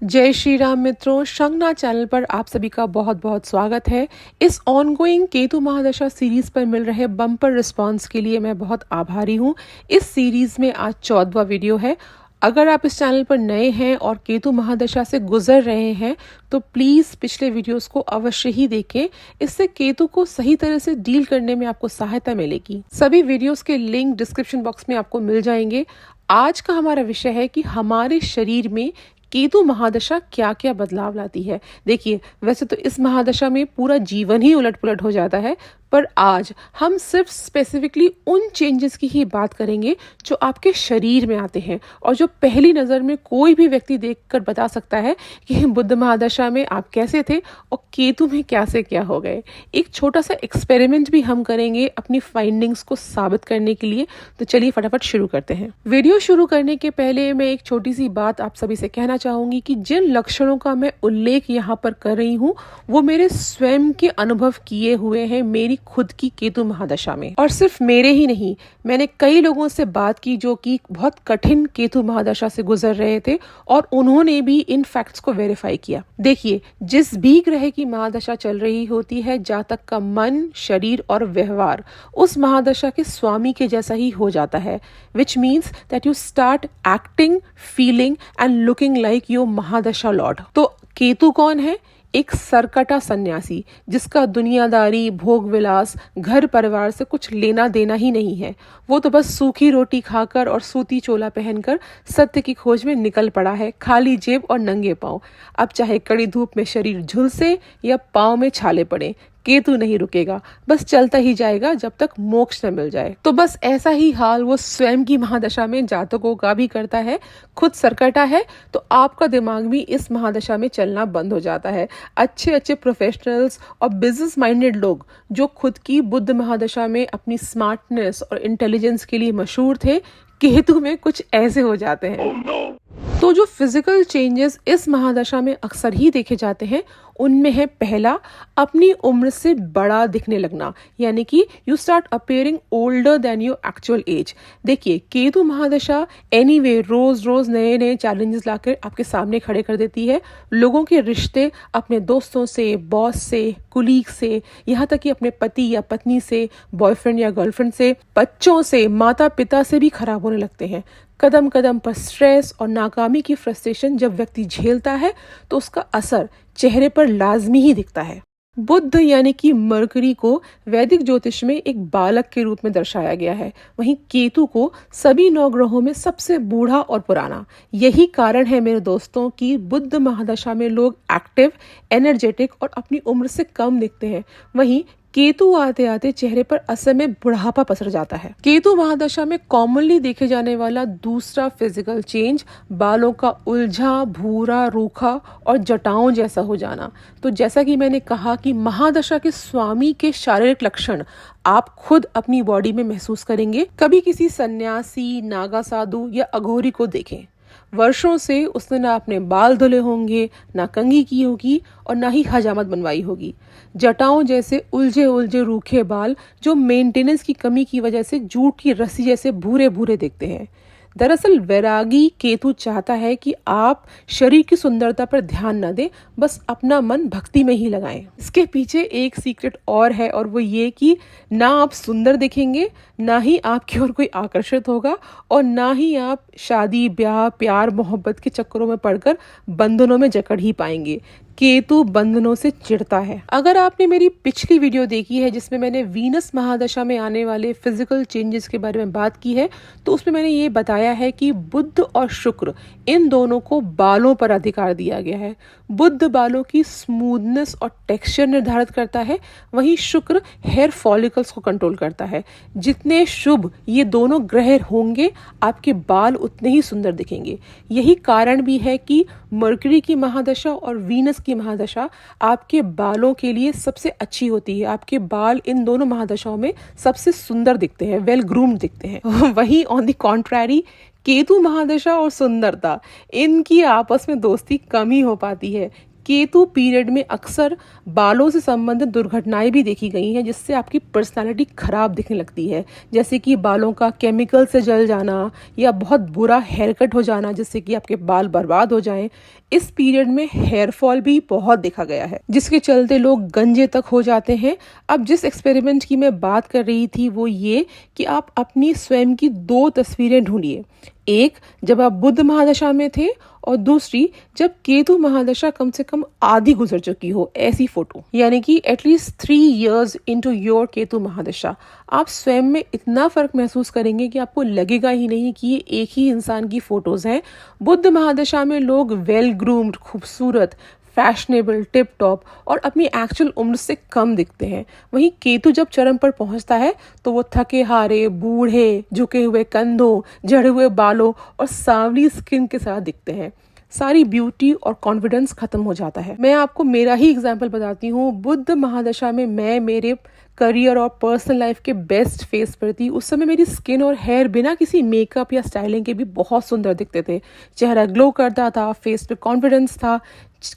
जय श्री राम मित्रों, शंखनाद चैनल पर आप सभी का बहुत बहुत स्वागत है। इस ऑनगोइंग केतु महादशा सीरीज पर मिल रहे बम्पर रिस्पांस के लिए मैं बहुत आभारी हूँ। इस सीरीज में आज 14वां वीडियो है। अगर आप इस चैनल पर नए हैं और केतु महादशा से गुजर रहे हैं तो प्लीज़ पिछले वीडियोस को अवश्य ही देखें। इससे केतु को सही तरह से डील करने में आपको सहायता मिलेगी। सभी वीडियोस के लिंक डिस्क्रिप्शन बॉक्स में आपको मिल जाएंगे। आज का हमारा विषय है कि हमारे शरीर में केतु महादशा क्या क्या बदलाव लाती है। देखिए, वैसे तो इस महादशा में पूरा जीवन ही उलट पुलट हो जाता है, पर आज हम सिर्फ स्पेसिफिकली उन चेंजेस की ही बात करेंगे जो आपके शरीर में आते हैं और जो पहली नज़र में कोई भी व्यक्ति देखकर बता सकता है कि बुध महादशा में आप कैसे थे और केतु में क्या से क्या हो गए। एक छोटा सा एक्सपेरिमेंट भी हम करेंगे अपनी फाइंडिंग्स को साबित करने के लिए। तो चलिए फटाफट शुरू करते हैं। वीडियो शुरू करने के पहले मैं एक छोटी सी बात आप सभी से कहना चाहूंगी कि जिन लक्षणों का मैं उल्लेख यहाँ पर कर रही हूँ वो मेरे स्वयं के अनुभव किए हुए हैं मेरी खुद की केतु महादशा में। और सिर्फ मेरे ही नहीं, मैंने कई लोगों से बात की जो कि बहुत कठिन केतु महादशा से गुजर रहे थे और उन्होंने भी इन फैक्ट्स को वेरीफाई किया। देखिए, जिस भी ग्रह की महादशा चल रही होती है, जातक का मन, शरीर और व्यवहार उस महादशा के स्वामी के जैसा ही हो जाता है, which means that you start acting, feeling and looking like your mahadasha lord. तो केतु कौन है? एक सरकटा सन्यासी जिसका दुनियादारी, भोग विलास, घर परिवार से कुछ लेना देना ही नहीं है। वो तो बस सूखी रोटी खाकर और सूती चोला पहनकर सत्य की खोज में निकल पड़ा है, खाली जेब और नंगे पांव। अब चाहे कड़ी धूप में शरीर झुलसे या पांव में छाले पड़े, केतु नहीं रुकेगा, बस चलता ही जाएगा जब तक मोक्ष न मिल जाए। तो बस ऐसा ही हाल वो स्वयं की महादशा में जातकों का भी करता है। खुद सरकटा है तो आपका दिमाग भी इस महादशा में चलना बंद हो जाता है। अच्छे अच्छे प्रोफेशनल्स और बिजनेस माइंडेड लोग जो खुद की बुध महादशा में अपनी स्मार्टनेस और इंटेलिजेंस के लिए मशहूर थे, केतु में कुछ ऐसे हो जाते हैं। तो जो फिजिकल चेंजेस इस महादशा में अक्सर ही देखे जाते हैं उनमें है पहला, अपनी उम्र से बड़ा दिखने लगना, यानी कि you start appearing older than your actual as. देखिए, केतु महादशा एनीवे रोज रोज नए नए चैलेंजेस लाकर आपके सामने खड़े कर देती है। लोगों के रिश्ते अपने दोस्तों से, बॉस से, कुलीग से, यहाँ तक कि अपने पति या पत्नी से, बॉयफ्रेंड या गर्लफ्रेंड से, बच्चों से, माता पिता से भी खराब होने लगते हैं। कदम कदम पर स्ट्रेस और नाकामी की फ्रस्ट्रेशन जब व्यक्ति झेलता है तो उसका असर चेहरे पर लाजमी ही दिखता है। बुध यानी कि मरकरी को वैदिक ज्योतिष में एक बालक के रूप में दर्शाया गया है, वहीं केतु को सभी 9 ग्रहों में सबसे बूढ़ा और पुराना। यही कारण है मेरे दोस्तों कि बुध महादशा में लोग एक्टिव, एनर्जेटिक और अपनी उम्र से कम दिखते हैं। वहीं केतु आते आते चेहरे पर असर में बुढ़ापा पसर जाता है। केतु महादशा में कॉमनली देखे जाने वाला दूसरा फिजिकल चेंज बालों का उलझा, भूरा, रूखा और जटाओं जैसा हो जाना। तो जैसा कि मैंने कहा कि महादशा के स्वामी के शारीरिक लक्षण आप खुद अपनी बॉडी में महसूस करेंगे। कभी किसी सन्यासी, नागा साधु या अघोरी को देखें, वर्षों से उसने ना अपने बाल धुले होंगे, ना कंघी की होगी और ना ही हजामत बनवाई होगी। जटाओं जैसे उलझे उलझे रूखे बाल जो मेंटेनेंस की कमी की वजह से जूट की रस्सी जैसे भूरे भूरे दिखते हैं। दरअसल वैरागी केतु चाहता है कि आप शरीर की सुंदरता पर ध्यान न दें, बस अपना मन भक्ति में ही लगाएं। इसके पीछे एक सीक्रेट और है, और वो ये कि ना आप सुंदर दिखेंगे, ना ही आपकी ओर कोई आकर्षित होगा और ना ही आप शादी, ब्याह, प्यार, मोहब्बत के चक्करों में पड़कर बंधनों में जकड़ ही पाएंगे। केतु बंधनों से चिढ़ता है। अगर आपने मेरी पिछली वीडियो देखी है जिसमें मैंने वीनस महादशा में आने वाले फिजिकल चेंजेस के बारे में बात की है, तो उसमें मैंने ये बताया है कि बुध और शुक्र इन दोनों को बालों पर अधिकार दिया गया है। बुध बालों की स्मूथनेस और टेक्सचर निर्धारित करता है, वहीं शुक्र हेयर फॉलिकल्स को कंट्रोल करता है। जितने शुभ ये दोनों ग्रह होंगे, आपके बाल उतने ही सुंदर दिखेंगे। यही कारण भी है कि मरकरी की महादशा और वीनस की महादशा आपके बालों के लिए सबसे अच्छी होती है। आपके बाल इन दोनों महादशाओं में सबसे सुंदर दिखते हैं, वेल ग्रूम्ड दिखते हैं। वहीं ऑन द कॉन्ट्रैरी केतु महादशा और सुंदरता, इनकी आपस में दोस्ती कम ही हो पाती है। केतु पीरियड में अक्सर बालों से संबंधित दुर्घटनाएं भी देखी गई हैं, जिससे आपकी पर्सनालिटी खराब दिखने लगती है, जैसे कि बालों का केमिकल से जल जाना या बहुत बुरा हेयर कट हो जाना, जिससे कि आपके बाल बर्बाद हो जाएं। इस पीरियड में हेयर फॉल भी बहुत देखा गया है, जिसके चलते लोग गंजे तक हो जाते हैं। अब जिस एक्सपेरिमेंट की मैं बात कर रही थी वो ये कि आप अपनी स्वयं की 2 तस्वीरें ढूंढिए। एक जब आप बुध महादशा में थे और दूसरी जब केतु महादशा कम से कम आधी गुजर चुकी हो, ऐसी फोटो, यानी कि at least 3 years into your Ketu mahadasha. आप स्वयं में इतना फर्क महसूस करेंगे कि आपको लगेगा ही नहीं कि ये एक ही इंसान की फोटोज हैं। बुध महादशा में लोग वेल ग्रूम्ड, खूबसूरत, फैशनेबल, टिप टॉप और अपनी एक्चुअल उम्र से कम दिखते हैं। वहीं केतु जब चरम पर पहुंचता है तो वो थके हारे, बूढ़े, झुके हुए कंधों, झड़े हुए बालों और सांवली स्किन के साथ दिखते हैं। सारी ब्यूटी और कॉन्फिडेंस खत्म हो जाता है। मैं आपको मेरा ही एग्जाम्पल बताती हूँ। बुध महादशा में मैं मेरे करियर और पर्सनल लाइफ के बेस्ट फेस पर थी। उस समय मेरी स्किन और हेयर बिना किसी मेकअप या स्टाइलिंग के भी बहुत सुंदर दिखते थे। चेहरा ग्लो करता था, फेस पे कॉन्फिडेंस था।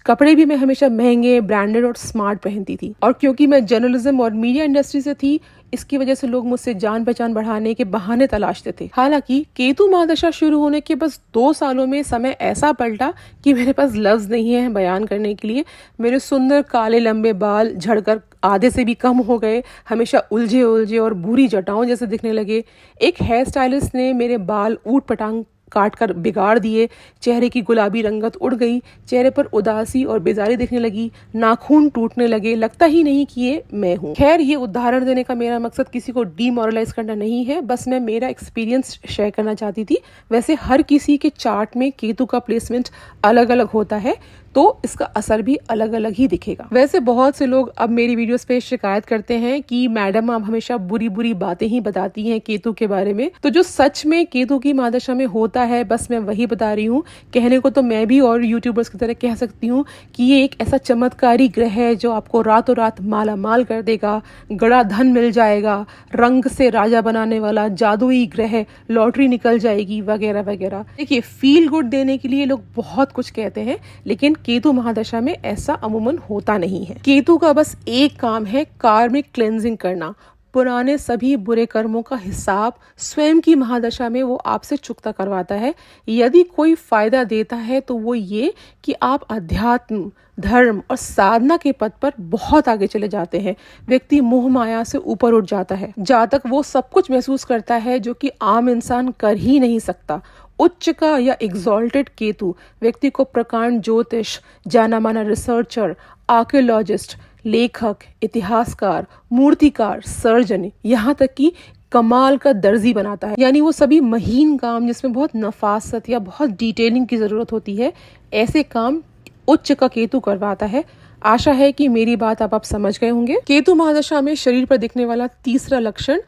कपड़े भी मैं हमेशा महंगे, ब्रांडेड और स्मार्ट पहनती थी। और क्योंकि मैं जर्नलिज्म और मीडिया इंडस्ट्री से थी, इसकी वजह से लोग मुझसे जान पहचान बढ़ाने के बहाने तलाशते थे। हालांकि केतु महादशा शुरू होने के बस 2 सालों में समय ऐसा पलटा कि मेरे पास लफ्ज नहीं है बयान करने के लिए। मेरे सुंदर काले लंबे बाल झड़कर आधे से भी कम हो गए, हमेशा उलझे उलझे और बुरी जटाओं जैसे दिखने लगे। एक हेयर स्टाइलिस्ट ने मेरे बाल ऊट पटांग काट कर बिगाड़ दिए। चेहरे की गुलाबी रंगत उड़ गई, चेहरे पर उदासी और बेजारी दिखने लगी, नाखून टूटने लगे, लगता ही नहीं कि ये मैं हूँ। खैर, ये उदाहरण देने का मेरा मकसद किसी को डीमोरलाइज करना नहीं है, बस मैं मेरा एक्सपीरियंस शेयर करना चाहती थी। वैसे हर किसी के चार्ट में केतु का प्लेसमेंट अलग अलग होता है, तो इसका असर भी अलग अलग ही दिखेगा। वैसे बहुत से लोग अब मेरी वीडियोस पे शिकायत करते हैं कि मैडम आप हमेशा बुरी बुरी बातें ही बताती हैं केतु के बारे में। तो जो सच में केतु की महादशा में होता है, बस मैं वही बता रही हूँ। कहने को तो मैं भी और यूट्यूबर्स की तरह कह सकती हूँ कि ये एक ऐसा चमत्कारी ग्रह है जो आपको रातों रात माला माल कर देगा, गड़ा धन मिल जाएगा, रंग से राजा बनाने वाला जादुई ग्रह, लॉटरी निकल जाएगी, वगैरह वगैरह। देखिए, फील गुड देने के लिए लोग बहुत कुछ कहते हैं, लेकिन केतु महादशा में ऐसा अमूमन होता नहीं है। केतु का बस एक काम है, कार्मिक क्लेंजिंग करना। पुराने सभी बुरे कर्मों का हिसाब स्वयं की महादशा में वो आपसे चुकता करवाता है। यदि कोई फायदा देता है तो वो ये कि आप अध्यात्म, धर्म और साधना के पद पर बहुत आगे चले जाते हैं। व्यक्ति मोह माया से ऊपर उठ जाता है। जातक वो सब कुछ महसूस करता है जो कि आम इंसान कर ही नहीं सकता। उच्च का या एग्जॉल्टेड केतु व्यक्ति को प्रकांड ज्योतिष, जाना माना रिसर्चर, आर्कियोलॉजिस्ट, लेखक, इतिहासकार, मूर्तिकार, सर्जन, यहाँ तक कि कमाल का दर्जी बनाता है। यानी वो सभी महीन काम जिसमें बहुत नफासत या बहुत डिटेलिंग की जरूरत होती है, ऐसे काम उच्च का केतु करवाता है। आशा है कि मेरी बात आप समझ गए होंगे। केतु महादशा में शरीर पर दिखने वाला तीसरा लक्षण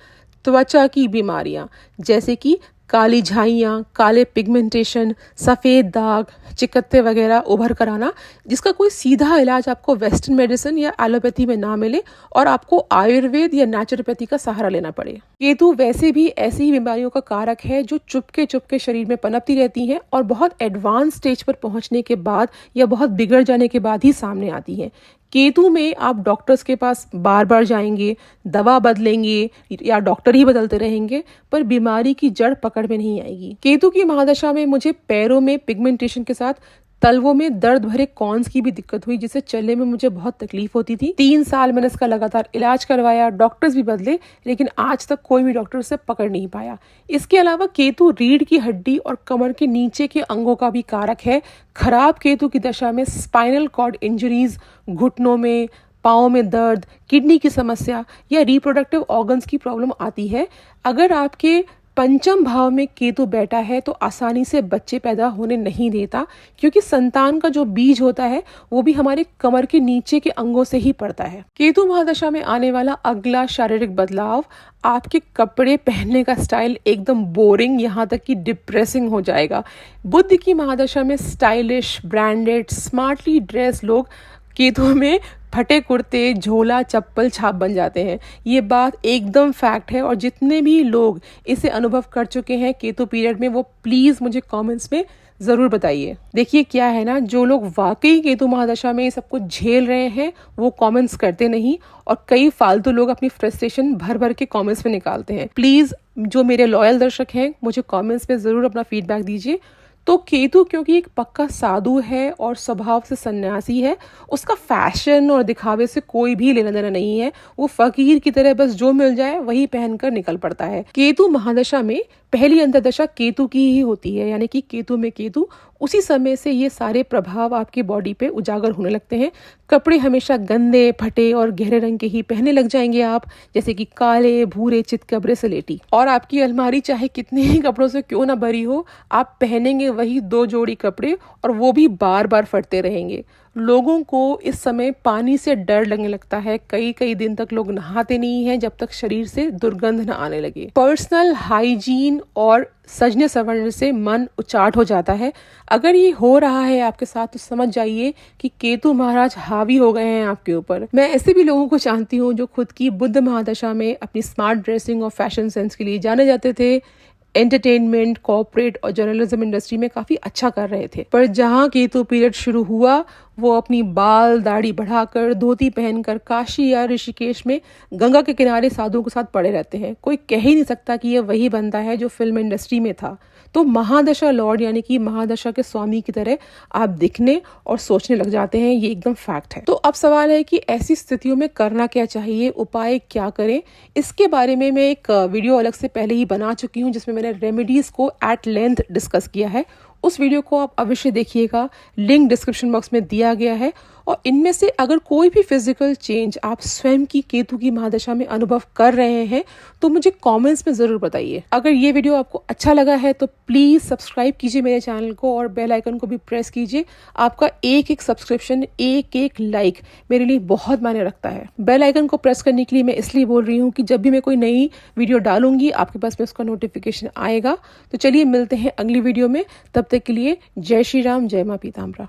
त्वचा की बीमारियां, जैसे कि काली झाइयाँ, काले पिगमेंटेशन, सफ़ेद दाग, चिकत्ते वगैरह उभर कर आना, जिसका कोई सीधा इलाज आपको वेस्टर्न मेडिसिन या एलोपैथी में ना मिले और आपको आयुर्वेद या नेचुरोपैथी का सहारा लेना पड़े। केतु वैसे भी ऐसी ही बीमारियों का कारक है जो चुपके चुपके शरीर में पनपती रहती हैं और बहुत एडवांस स्टेज पर पहुंचने के बाद या बहुत बिगड़ जाने के बाद ही सामने आती हैं। केतु में आप डॉक्टर्स के पास बार बार जाएंगे, दवा बदलेंगे या डॉक्टर ही बदलते रहेंगे, पर बीमारी की जड़ पकड़ में नहीं आएगी। केतु की महादशा में मुझे पैरों में पिगमेंटेशन के साथ तलवों में दर्द भरे कॉन्स की भी दिक्कत हुई, जिससे चलने में मुझे बहुत तकलीफ होती थी। 3 साल मैंने इसका लगातार इलाज करवाया, डॉक्टर्स भी बदले, लेकिन आज तक कोई भी डॉक्टर उसे पकड़ नहीं पाया। इसके अलावा केतु रीढ़ की हड्डी और कमर के नीचे के अंगों का भी कारक है। खराब केतु की दशा में स्पाइनल कॉर्ड इंजरीज, घुटनों में, पाँव में दर्द, किडनी की समस्या या रिप्रोडक्टिव ऑर्गन्स की प्रॉब्लम आती है। अगर आपके पंचम भाव में केतु बैठा है तो आसानी से बच्चे पैदा होने नहीं देता, क्योंकि संतान का जो बीज होता है वो भी हमारे कमर के नीचे के अंगों से ही पड़ता है। केतु महादशा में आने वाला अगला शारीरिक बदलाव, आपके कपड़े पहनने का स्टाइल एकदम बोरिंग, यहाँ तक कि डिप्रेसिंग हो जाएगा। बुध की महादशा में स्टाइलिश, ब्रांडेड, स्मार्टली ड्रेस लोग केतु में फटे कुर्ते, झोला, चप्पल छाप बन जाते हैं। ये बात एकदम फैक्ट है और जितने भी लोग इसे अनुभव कर चुके हैं केतु पीरियड में, वो प्लीज़ मुझे कमेंट्स में ज़रूर बताइए। देखिए क्या है ना, जो लोग वाक़ई केतु महादशा में सब कुछ झेल रहे हैं, वो कमेंट्स करते नहीं और कई फालतू लोग अपनी फ्रस्ट्रेशन भर-भर के कमेंट्स में निकालते हैं। प्लीज़ जो मेरे लॉयल दर्शक हैं, मुझे कमेंट्स में ज़रूर अपना फीडबैक दीजिए। तो केतु क्योंकि एक पक्का साधु है और स्वभाव से सन्यासी है, उसका फैशन और दिखावे से कोई भी लेना-देना नहीं है। वो फ़कीर की तरह बस जो मिल जाए वही पहनकर निकल पड़ता है। केतु महादशा में पहली अंतर्दशा केतु की ही होती है, यानी कि केतु में केतु, उसी समय से ये सारे प्रभाव आपकी बॉडी पे उजागर होने लगते हैं। कपड़े हमेशा गंदे, फटे और गहरे रंग के ही पहनने लग जाएंगे आप, जैसे कि काले, भूरे, चितकबरे, स्लेटी। और आपकी अलमारी चाहे कितने ही कपड़ों से क्यों ना भरी हो, आप पहनेंगे वही 2 जोड़ी कपड़े और वो भी बार-बार फटते रहेंगे। लोगों को इस समय पानी से डर लगने लगता है। कई-कई दिन तक लोग नहाते नहीं हैं जब तक शरीर से दुर्गंध न आने लगे। पर्सनल हाइजीन और सजने संवरने से मन उचाट हो जाता है। अगर ये हो रहा है आपके साथ तो समझ जाइए कि केतु महाराज हावी हो गए हैं आपके ऊपर। मैं ऐसे भी लोगों को जानती हूँ जो खुद की बुध महादशा में अपनी स्मार्ट ड्रेसिंग और फैशन सेंस के लिए जाने जाते थे। एंटरटेनमेंट, कॉर्पोरेट और जर्नलिज्म इंडस्ट्री में काफ़ी अच्छा कर रहे थे, पर जहाँ केतु पीरियड शुरू हुआ, वो अपनी बाल दाढ़ी बढ़ाकर, धोती पहनकर काशी या ऋषिकेश में गंगा के किनारे साधुओं के साथ पड़े रहते हैं। कोई कह ही नहीं सकता कि ये वही बंदा है जो फिल्म इंडस्ट्री में था। तो महादशा लॉर्ड यानी कि महादशा के स्वामी की तरह आप दिखने और सोचने लग जाते हैं, ये एकदम फैक्ट है। तो अब सवाल है कि ऐसी स्थितियों में करना क्या चाहिए, उपाय क्या करें? इसके बारे में मैं एक वीडियो अलग से पहले ही बना चुकी हूँ, जिसमें मैंने रेमेडीज को एट लेंथ डिस्कस किया है। उस वीडियो को आप अवश्य देखिएगा, लिंक डिस्क्रिप्शन बॉक्स में दिया गया है। और इनमें से अगर कोई भी फिजिकल चेंज आप स्वयं की केतु की महादशा में अनुभव कर रहे हैं तो मुझे कमेंट्स में ज़रूर बताइए। अगर ये वीडियो आपको अच्छा लगा है तो प्लीज़ सब्सक्राइब कीजिए मेरे चैनल को और बेल आइकन को भी प्रेस कीजिए। आपका एक-एक सब्सक्रिप्शन, एक-एक लाइक मेरे लिए बहुत मायने रखता है। बेल आइकन को प्रेस करने के लिए मैं इसलिए बोल रही हूँ कि जब भी मैं कोई नई वीडियो डालूंगी आपके पास में उसका नोटिफिकेशन आएगा। तो चलिए मिलते हैं अगली वीडियो में, तब तक के लिए जय श्री राम, जय माँ पीताम्बरा।